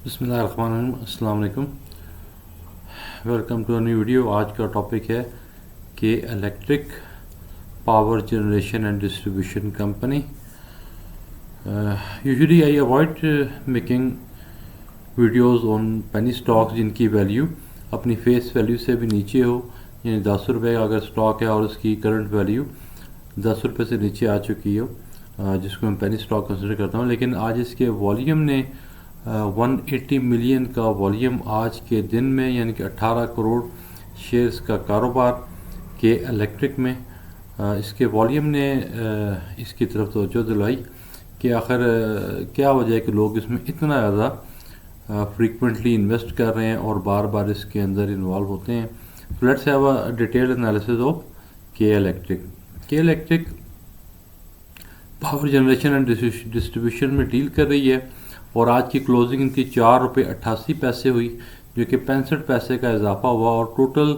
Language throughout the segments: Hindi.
बिस्मिल्लाहिर्रहमानिर्रहीम, अस्सलाम वालेकुम। Welcome to a new video. आज का टॉपिक है कि electric power generation and distribution company. Usually I avoid making videos on penny stocks जिनकी वैल्यू अपनी फेस वैल्यू से भी नीचे हो, यानी 10 रुपये का अगर स्टॉक है और उसकी करंट वैल्यू 10 रुपये से नीचे आ चुकी हो, जिसको मैं पेनी स्टॉक कंसिडर करता हूँ। लेकिन आज इसके वॉल्यूम ने 180 मिलियन का वॉल्यूम आज के दिन में, यानी कि 18 करोड़ शेयर्स का कारोबार के इलेक्ट्रिक में, इसके वॉल्यूम ने इसकी तरफ तवज्जो दिलाई कि आखिर क्या वजह है कि लोग इसमें इतना ज़्यादा फ्रीक्वेंटली इन्वेस्ट कर रहे हैं और बार बार इसके अंदर इन्वॉल्व होते हैं। Let's have a detailed analysis of के electric power generation and distribution में डील कर रही है और आज की क्लोजिंग इनकी 4.88 रुपये हुई, जो कि 65 पैसे का इजाफा हुआ और टोटल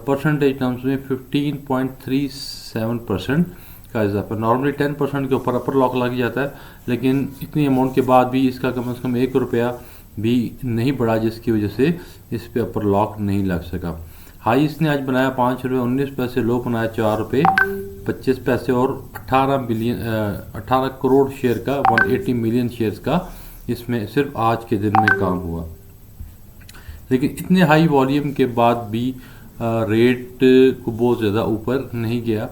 परसेंटेज टर्म्स में 15.37% का इजाफा। नॉर्मली 10% के ऊपर अपर लॉक लग जाता है, लेकिन इतनी अमाउंट के बाद भी इसका कम से कम 1 रुपया भी नहीं बढ़ा, जिसकी वजह से इस पे अपर लॉक नहीं लग सका। हाई इसने आज बनाया 5.19 रुपये, लो बनाया 4.25 रुपये और 18 करोड़ शेयर का 180 मिलियन शेयर्स का इसमें सिर्फ आज के दिन में काम हुआ। लेकिन इतने हाई वॉल्यूम के बाद भी रेट को बहुत ज़्यादा ऊपर नहीं गया,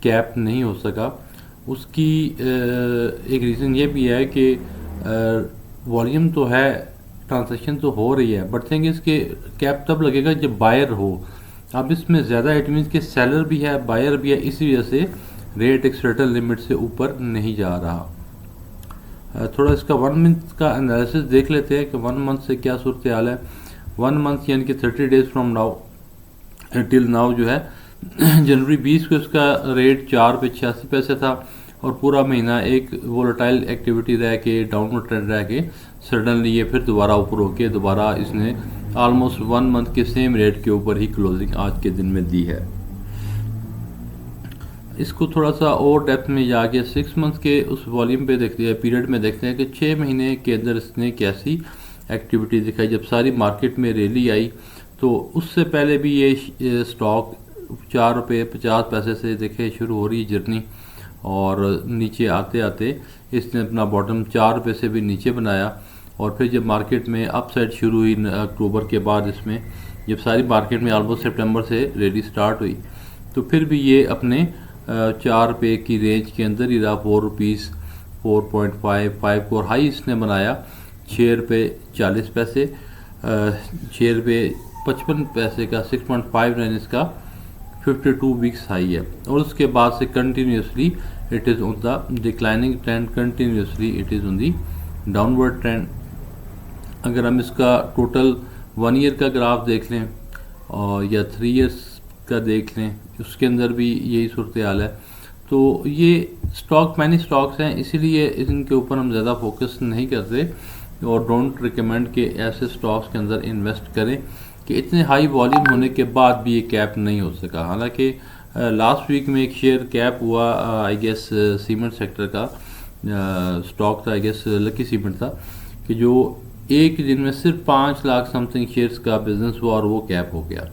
कैप नहीं हो सका। उसकी एक रीज़न ये भी है कि वॉल्यूम तो है, ट्रांजैक्शन तो हो रही है, बट थिंग इसके कैप तब लगेगा जब बायर हो। अब इसमें ज़्यादा इट मीन्स कि सेलर भी है, बायर भी है, इसी वजह से रेट एक सर्टेन लिमिट से ऊपर नहीं जा रहा। थोड़ा इसका 1 मंथ का एनालिसिस देख लेते हैं कि 1 मंथ से क्या सूरत हाल है। 1 मंथ यानी कि 30 days from now till now जो है जनवरी 20 को इसका रेट 4.86 पैसे था और पूरा महीना एक वोलेटाइल एक्टिविटी रह के, डाउनवर्ड ट्रेंड रह के सडनली ये फिर दोबारा ऊपर होके दोबारा इसने ऑलमोस्ट 1 मंथ के सेम रेट के ऊपर ही क्लोजिंग आज के दिन में दी है। इसको थोड़ा सा और डेप्थ में जाके 6 मंथ के उस वॉल्यूम पे देखते हैं, पीरियड में देखते हैं कि 6 महीने के अंदर इसने कैसी एक्टिविटी दिखाई। जब सारी मार्केट में रैली आई तो उससे पहले भी ये स्टॉक 4.50 रुपये से देखे शुरू हो रही जर्नी और नीचे आते आते इसने अपना बॉटम 4 रुपये से भी नीचे बनाया और फिर जब मार्केट में अपसाइड शुरू हुई अक्टूबर के बाद, इसमें जब सारी मार्केट में ऑलमोस्ट सितंबर से रैली स्टार्ट हुई, तो फिर भी ये अपने 4 रुपये की रेंज के अंदर ही रहा। 4 रुपीज़ 4.55 को, और हाई इसने बनाया 6.40 रुपये, 6.55 का 6.59 इसका 52 वीक्स हाई है। और उसके बाद से continuously it is on the declining trend, continuously it is on the downward trend. अगर हम इसका टोटल 1 ईयर का ग्राफ देख लें और या 3 ईयर्स का देख लें, उसके अंदर भी यही सूरत हाल है। तो ये स्टॉक मैनी स्टॉक्स हैं, इसीलिए इनके ऊपर हम ज़्यादा फोकस नहीं करते और डोंट रिकमेंड कि ऐसे स्टॉक्स के अंदर इन्वेस्ट करें कि इतने हाई वॉल्यूम होने के बाद भी ये कैप नहीं हो सका। हालांकि लास्ट वीक में एक शेयर कैप हुआ, आई गेस सीमेंट सेक्टर का स्टॉक था, आई गेस लकी सीमेंट था, कि जो एक दिन में सिर्फ 5 लाख समथिंग शेयर्स का बिजनेस हुआ और वो कैप हो गया।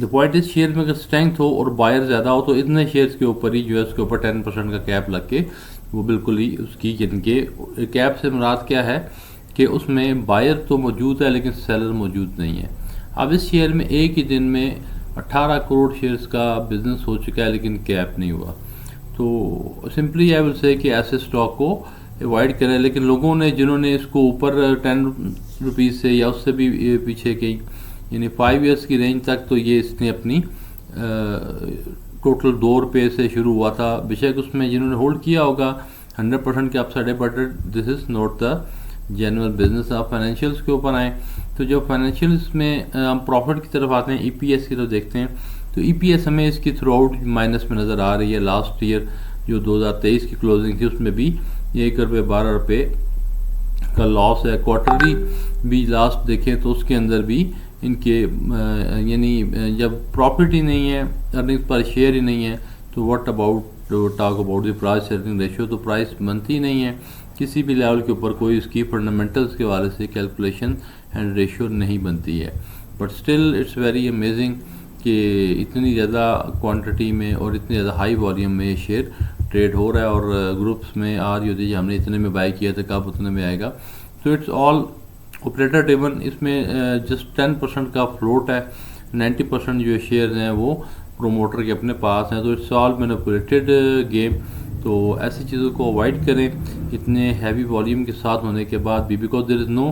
द पॉइंट इस शेयर में अगर स्ट्रेंथ हो और बायर ज़्यादा हो तो इतने शेयर्स के ऊपर ही जो है उसके ऊपर 10% का कैप लग के वो बिल्कुल ही उसकी, जिनके कैप से मुराद क्या है कि उसमें बायर तो मौजूद है लेकिन सेलर मौजूद नहीं है। अब इस शेयर में एक ही दिन में 18 करोड़ शेयर्स का बिजनेस हो चुका है लेकिन कैप नहीं हुआ। तो सिंपली आई विल से कि ऐसे स्टॉक को अवॉइड करें। लेकिन लोगों ने जिन्होंने इसको ऊपर 10 रुपीज़ से या उससे भी पीछे गई, यानी 5 ईयर्स की रेंज तक, तो ये इसने अपनी टोटल 2 रुपये से शुरू हुआ था। बेशक उसमें जिन्होंने होल्ड किया होगा 100% के अपसाइड है, but this is not the general business. आप फाइनेंशियल्स के ऊपर आएँ तो जब फाइनेंशियल्स में हम प्रॉफिट की तरफ आते हैं, ईपीएस की तरफ देखते हैं, तो ईपीएस हमें इसकी थ्रू आउट माइनस में नज़र आ रही है। लास्ट ईयर जो 2023 की क्लोजिंग थी उसमें भी 1 रुपये 12 रुपये का लॉस है। क्वार्टरली भी लास्ट देखें तो उसके अंदर भी इनके यानी जब प्रॉफिट ही नहीं है, अर्निंग्स पर शेयर ही नहीं है, तो what about talk about the price earning ratio, तो प्राइस बनती नहीं है। किसी भी लेवल के ऊपर कोई इसकी फंडामेंटल्स के वाले से कैलकुलेशन एंड रेशियो नहीं बनती है। But still it's very amazing कि इतनी ज़्यादा क्वांटिटी में और इतनी ज़्यादा हाई वॉल्यूम में ये शेयर ट्रेड हो रहा है, और ग्रुप्स में आ रही होती है हमने इतने में बाय किया था, कब उतने में आएगा। तो इट्स ऑल ऑपरेटर ड्रिवन। इसमें जस्ट 10% का फ्लोट है, 90% जो शेयर हैं वो प्रोमोटर के अपने पास हैं। तो इट्स ऑल मैनिपुलेटेड गेम। तो ऐसी चीज़ों को अवॉइड करें इतने हैवी वॉल्यूम के साथ होने के बाद भी, because there is no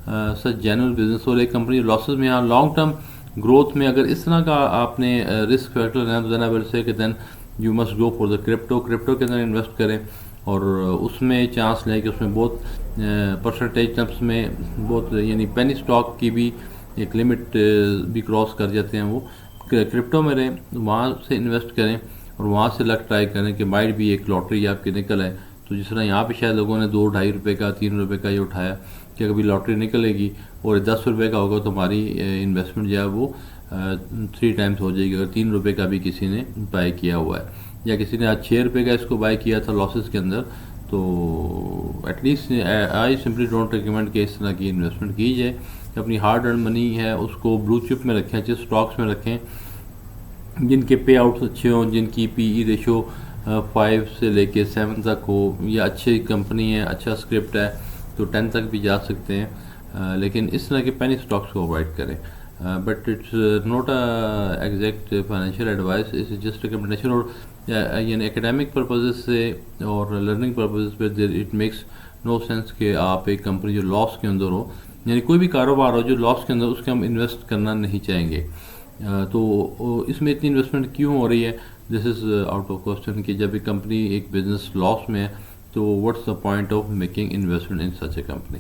such genuine business. और एक कंपनी लॉसेस में, यहाँ लॉन्ग टर्म ग्रोथ में अगर इस तरह का आपने रिस्क फैक्टर लेना, तो देन आई विल से कि then you must go for the crypto के अंदर इन्वेस्ट करें, और उसमें चांस लें कि उसमें बहुत परसेंटेज टर्म्स में बहुत, यानी पेनी स्टॉक की भी एक लिमिट भी क्रॉस कर जाते हैं वो। क्रिप्टो में रहें, वहाँ से इन्वेस्ट करें और वहाँ से लक ट्राई करें कि माइट भी एक लॉटरी आपकी निकल आए। तो जिस तरह यहाँ पे शायद लोगों ने 2-2.5 रुपये का, 3 रुपये का ये उठाया कि कभी लॉटरी निकलेगी और 10 रुपये का होगा तो हमारी इन्वेस्टमेंट जो है वो 3 टाइम्स हो जाएगी, अगर 3 रुपये का भी किसी ने बाय किया हुआ है, या किसी ने आज 6 रुपये का इसको बाय किया था लॉसेस के अंदर। तो at least I simply don't recommend कि इस तरह की इन्वेस्टमेंट की जाए। अपनी हार्ड अर्न मनी है उसको ब्लू चिप में रखें, अच्छे स्टॉक्स में रखें जिनके पे आउट्स अच्छे हों, जिनकी PE रेशो 5 से लेके 7 तक हो, या अच्छी कंपनी है, अच्छा स्क्रिप्ट है तो 10 तक भी जा सकते हैं। लेकिन इस तरह के पेनी स्टॉक्स को अवॉइड करें। But it's not a exact financial advice, it's just recommendation. और यानी एकेडमिक पर्पसेस से और लर्निंग पर्पसेस पे इट मेक्स नो सेंस कि आप एक कंपनी जो लॉस के अंदर हो, यानी कोई भी कारोबार हो जो लॉस के अंदर, उसके हम इन्वेस्ट करना नहीं चाहेंगे। तो इसमें इतनी इन्वेस्टमेंट क्यों हो रही है, this is out of question कि जब एक कंपनी एक बिजनेस लॉस में है तो what's the point of making investment in such A company.